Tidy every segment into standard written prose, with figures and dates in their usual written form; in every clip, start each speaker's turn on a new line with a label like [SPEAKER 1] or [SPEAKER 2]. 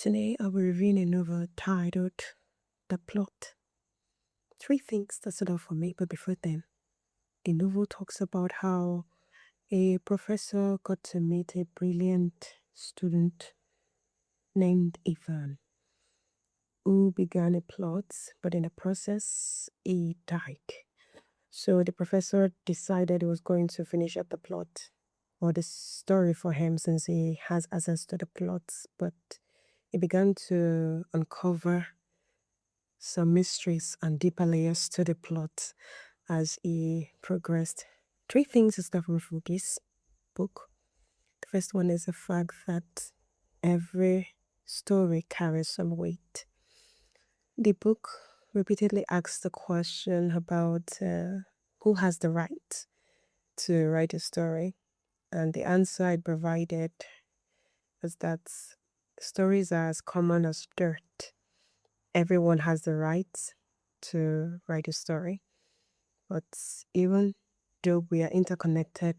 [SPEAKER 1] Today I'll be reviewing a novel titled The Plot. Three things that stood out for me, but before then, the novel talks about how a professor got to meet a brilliant student named Ivan, who began a plot, but in the process, he died. So the professor decided he was going to finish up the plot or the story for him since he has access to the plots, but he began to uncover some mysteries and deeper layers to the plot as he progressed. Three things to start from this book. The first one is the fact that every story carries some weight. The book repeatedly asks the question about who has the right to write a story, and the answer it provided was that stories are as common as dirt. Everyone has the right to write a story. But even though we are interconnected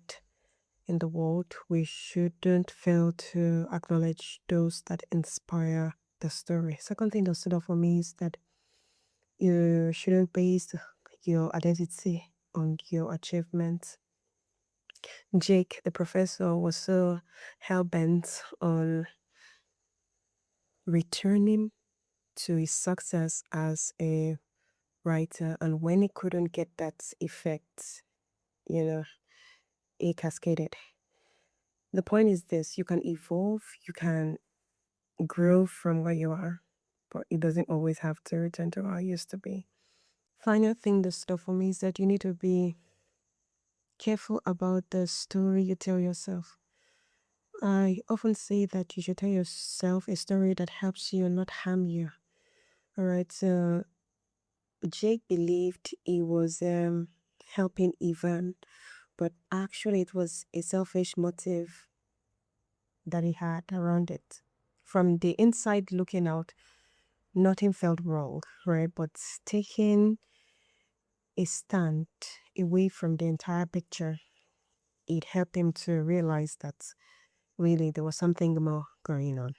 [SPEAKER 1] in the world, we shouldn't fail to acknowledge those that inspire the story. Second thing that stood out for me is that you shouldn't base your identity on your achievements. Jake, the professor, was so hell bent on returning to his success as a writer, and when he couldn't get that effect, you know, he cascaded. The point is this: you can evolve, you can grow from where you are, but it doesn't always have to return to how it used to be. Final thing that stuff for me is that you need to be careful about the story you tell yourself. I often say that you should tell yourself a story that helps you, not harm you. Alright, so Jake believed he was helping Ivan, but actually it was a selfish motive that he had around it. From the inside looking out, nothing felt wrong, right? But taking a stand away from the entire picture, it helped him to realize that really there was something more going on.